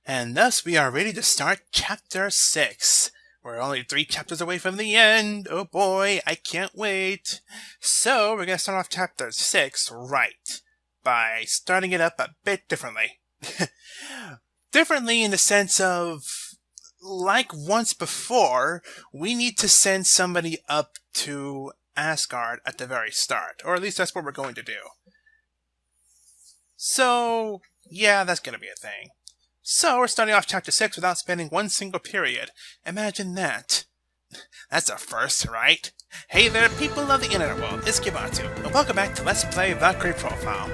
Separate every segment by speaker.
Speaker 1: And thus we are ready to start Chapter 6. We're only 3 chapters away from the end. Oh boy, I can't wait. So, we're going to start off Chapter 6 right by starting it up a bit differently. Differently in the sense of, like once before, we need to send somebody up to Asgard at the very start. Or at least that's what we're going to do. So, yeah, that's going to be a thing. So, we're starting off Chapter 6 without spending one single period. Imagine that. That's a first, right? Hey there, people of the internet world, it's Gibatu, and welcome back to Let's Play Valkyrie Profile.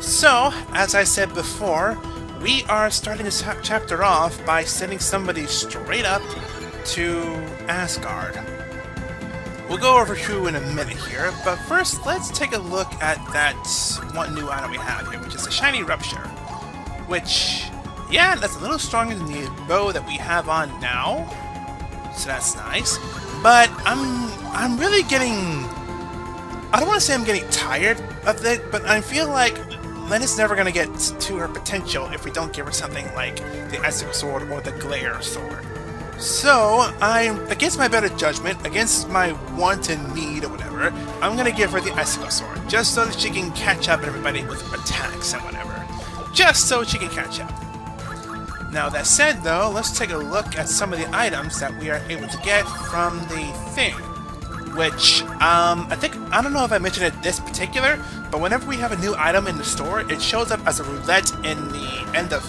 Speaker 1: So, as I said before, we are starting this chapter off by sending somebody straight up to Asgard. We'll go over who in a minute here, but first, let's take a look at that one new item we have here, which is the Shiny Rupture. Which, yeah, that's a little stronger than the bow that we have on now, so that's nice. But I'm really getting, I don't want to say I'm getting tired of it, but I feel like Lenna's never going to get to her potential if we don't give her something like the Icicle Sword or the Glare Sword. So, against my better judgment, against my want and need or whatever, I'm going to give her the Icicle Sword, just so that she can catch up everybody with attacks and whatever. Just so she can catch up. Now that said though, let's take a look at some of the items that we are able to get from the thing. Which, I don't know if I mentioned it this particular, but whenever we have a new item in the store, it shows up as a roulette in the end of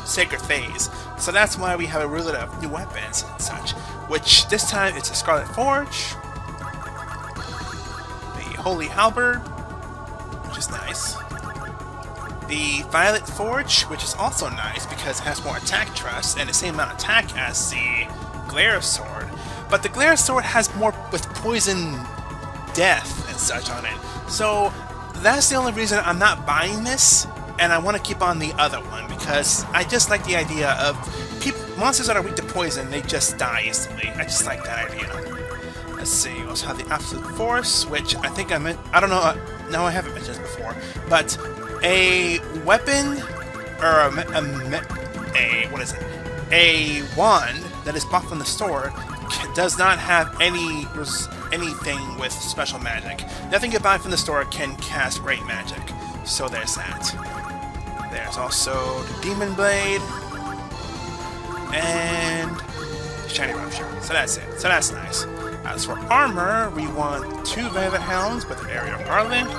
Speaker 1: Sacred Phase. So that's why we have a roulette of new weapons and such. Which, this time, it's a Scarlet Forge, the Holy Halberd, which is nice, the Violet Forge, which is also nice because it has more attack trust and the same amount of attack as the Glare Sword. But the Glare Sword has more with poison death and such on it. So that's the only reason I'm not buying this, and I want to keep on the other one because I just like the idea of monsters that are weak to poison, they just die instantly. I just like that idea. Let's see, we also have the Absolute Force, which I think I don't know, no, I haven't mentioned this before, but a weapon, or a wand that is bought from the store does not have anything with special magic. Nothing you buy from the store can cast great magic. So there's that. There's also the Demon Blade and Shiny Rupture. So that's it. So that's nice. As for armor, we want 2 Velvet Hounds with an Aerial Garland.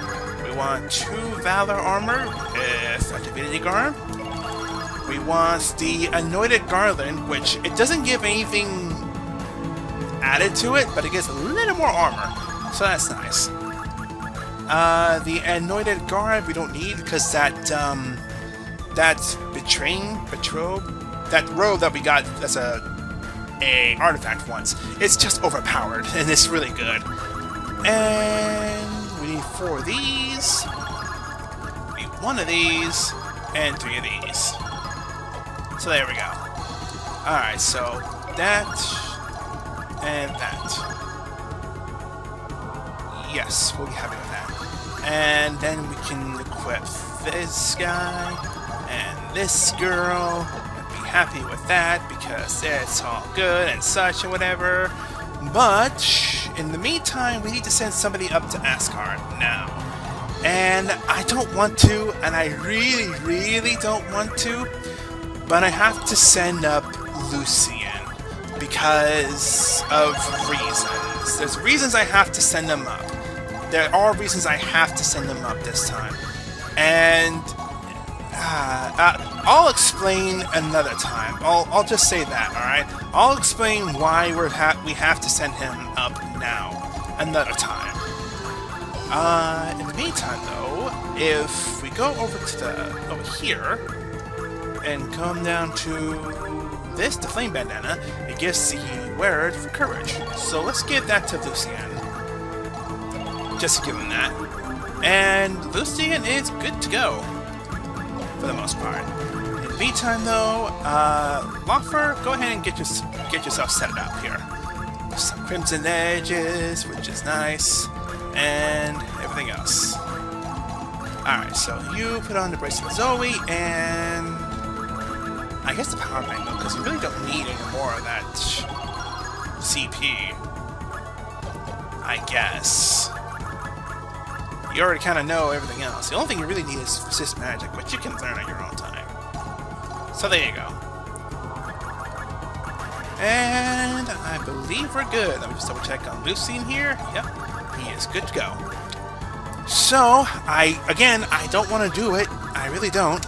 Speaker 1: We want 2 Valor Armor with a Divinity Garb. We want the Anointed Garland, which it doesn't give anything added to it, but it gives a little more armor. So that's nice. The Anointed Garb we don't need because that robe that we got as a artifact once, it's just overpowered and it's really good. And we need 4 of these, we need 1 of these, and 3 of these. So there we go. Alright, so that and that. Yes, we'll be happy with that. And then we can equip this guy and this girl and be happy with that because it's all good and such and whatever. But in the meantime, we need to send somebody up to Asgard now. And I don't want to, and I really, really don't want to, but I have to send up Lucian because of reasons. There's reasons I have to send them up. There are reasons I have to send them up this time. And I'll explain another time. I'll just say that, alright? I'll explain why we have to send him up now. Another time. In the meantime, though, if we go over here and come down to this, the Flame Bandana, it gives the wearer for courage. So let's give that to Lucian. Just to give him that. And Lucian is good to go. For the most part. In the meantime, though, Loffer, go ahead and get yourself set up here. Some crimson edges, which is nice, and everything else. Alright, so you put on the bracelet Zoe, and I guess the power bank, though, because you really don't need any more of that CP. I guess. You already kind of know everything else. The only thing you really need is resist magic, which you can learn at your own time. So there you go. And I believe we're good. Let me just double check on Lucien here. Yep, he is good to go. So, I don't want to do it. I really don't.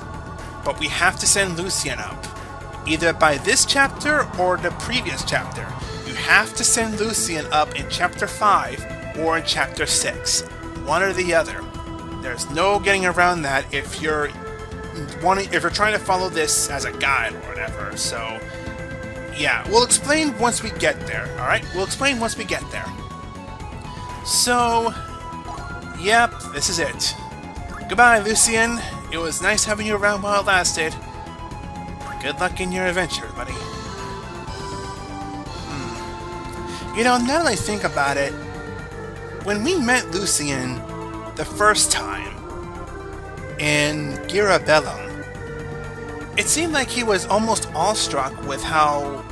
Speaker 1: But we have to send Lucien up. Either by this chapter or the previous chapter. You have to send Lucien up in Chapter 5 or in Chapter 6. One or the other. There's no getting around that if you're trying to follow this as a guide or whatever. So, yeah, we'll explain once we get there, alright? We'll explain once we get there. So, yep, this is it. Goodbye, Lucien. It was nice having you around while it lasted. Good luck in your adventure, buddy. You know, now that I think about it, when we met Lucien the first time in Girabellum, it seemed like he was almost awestruck with how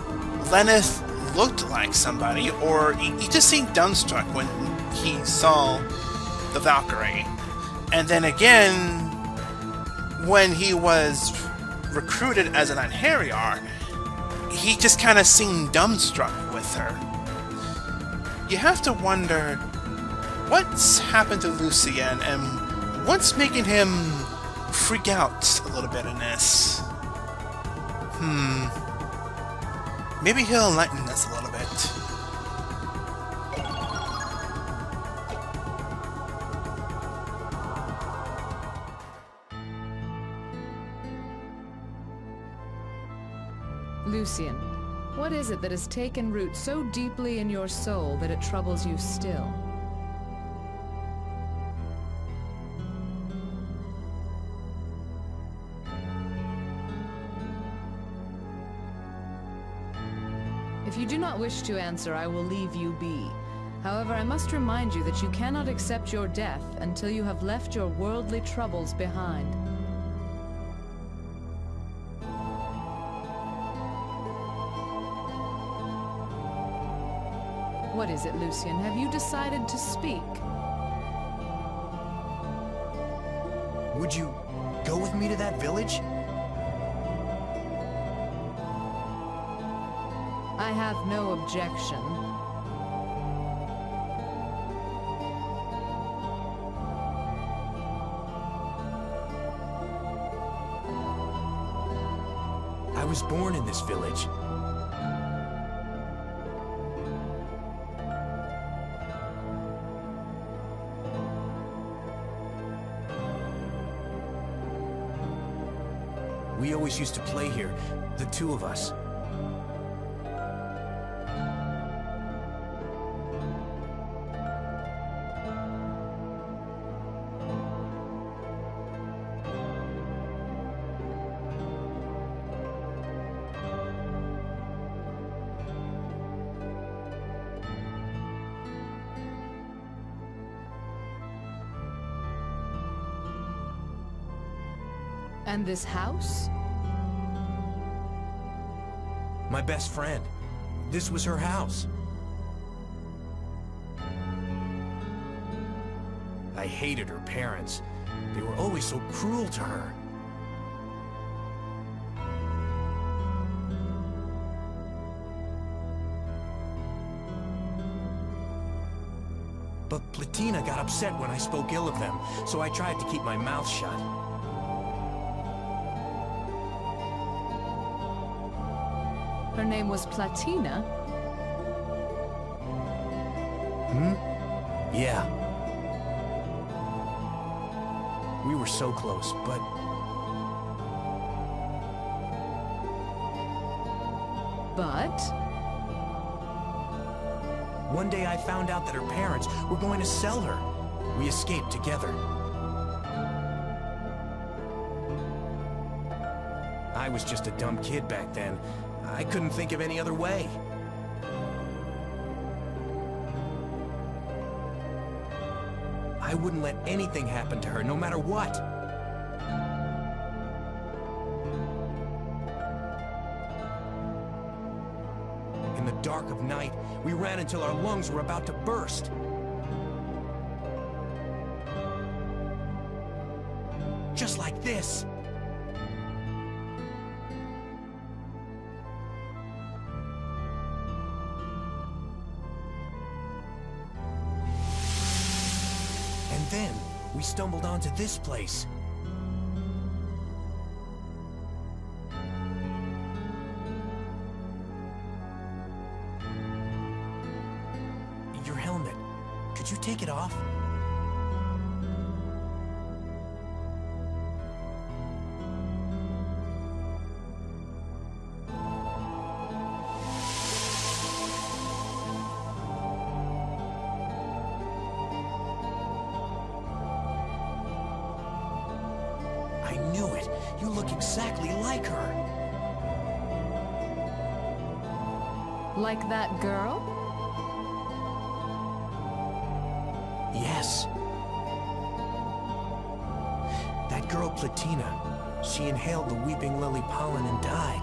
Speaker 1: Lenneth looked like somebody, or he just seemed dumbstruck when he saw the Valkyrie. And then again, when he was recruited as an Einherjar, he just kind of seemed dumbstruck with her. You have to wonder, what's happened to Lucien, and what's making him freak out a little bit in this? Maybe he'll enlighten us a little bit.
Speaker 2: Lucien, what is it that has taken root so deeply in your soul that it troubles you still? If you do not wish to answer, I will leave you be. However, I must remind you that you cannot accept your death until you have left your worldly troubles behind. What is it, Lucien? Have you decided to speak?
Speaker 3: Would you go with me to that village?
Speaker 2: I have no objection.
Speaker 3: I was born in this village. We always used to play here, the two of us.
Speaker 2: And this house?
Speaker 3: My best friend. This was her house. I hated her parents. They were always so cruel to her. But Platina got upset when I spoke ill of them, so I tried to keep my mouth shut.
Speaker 2: Her name was Platina?
Speaker 3: Yeah. We were so close, but...
Speaker 2: But?
Speaker 3: One day I found out that her parents were going to sell her. We escaped together. I was just a dumb kid back then. I couldn't think of any other way. I wouldn't let anything happen to her, no matter what. dark of night. We ran until our lungs were about to burst. Just like this. And then, we stumbled onto this place. Your helmet. Could you take it off? I knew it. You look exactly like her.
Speaker 2: Like that girl?
Speaker 3: Yes. That girl Platina. She inhaled the weeping lily pollen and died.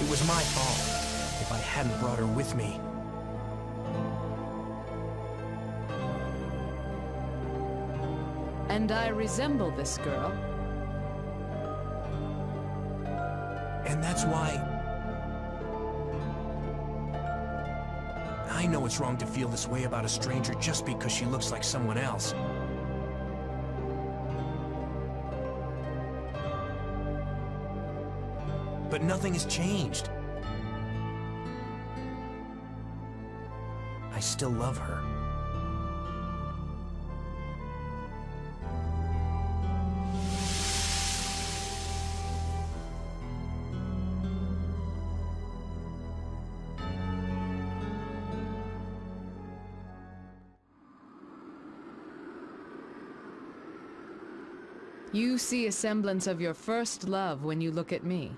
Speaker 3: It was my fault if I hadn't brought her with me.
Speaker 2: And I resemble this girl.
Speaker 3: And that's why... I know it's wrong to feel this way about a stranger just because she looks like someone else. But nothing has changed. I still love her.
Speaker 2: You see a semblance of your first love when you look at me.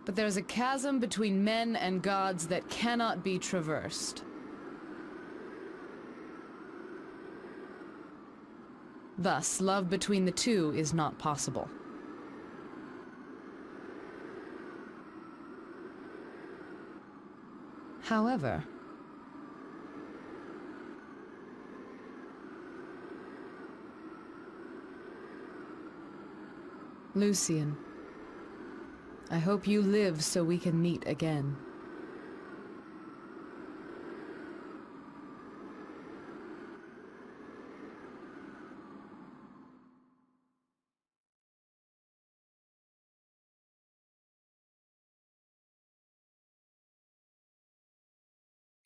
Speaker 2: But there's a chasm between men and gods that cannot be traversed. Thus, love between the two is not possible. However, Lucian, I hope you live so we can meet again.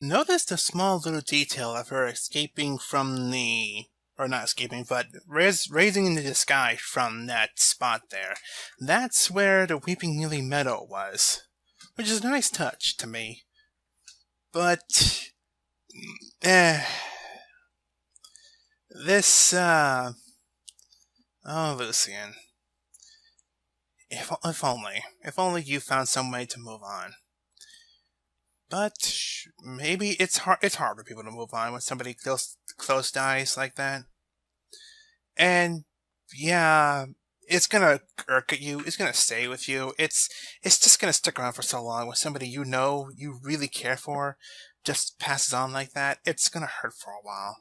Speaker 1: Notice the small little detail of her escaping from the... or not escaping, but raising into the sky from that spot there. That's where the Weeping Lily Meadow was. Which is a nice touch to me. But... this, oh, Lucian. If only you found some way to move on. But maybe it's hard for people to move on when somebody close dies like that. And yeah, it's gonna irk at you. It's gonna stay with you. It's just gonna stick around for so long when somebody you know you really care for just passes on like that. It's gonna hurt for a while.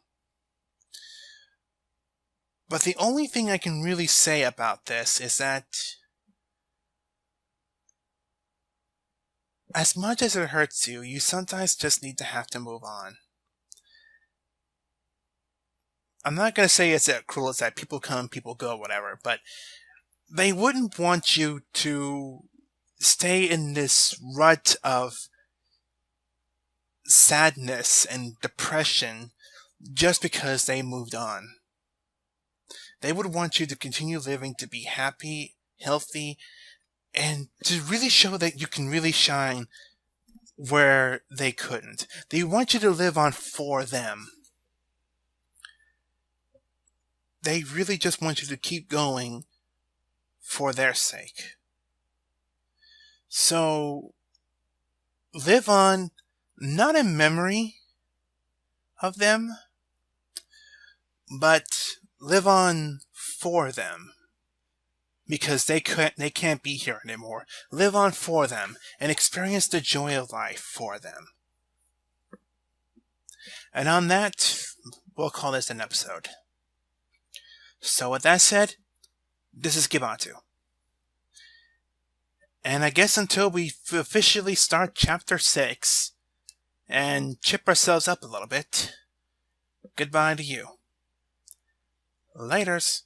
Speaker 1: But the only thing I can really say about this is that as much as it hurts you, you sometimes just need to have to move on. I'm not going to say it's as cruel as that. People come, people go, whatever. But they wouldn't want you to stay in this rut of sadness and depression just because they moved on. They would want you to continue living, to be happy, healthy, and to really show that you can really shine where they couldn't. They want you to live on for them. They really just want you to keep going for their sake. So, live on, not in memory of them, but live on for them. Because they can't be here anymore. Live on for them and experience the joy of life for them. And on that, we'll call this an episode. So with that said, this is Gibatu. And I guess until we officially start Chapter 6 and chip ourselves up a little bit, goodbye to you. Laters.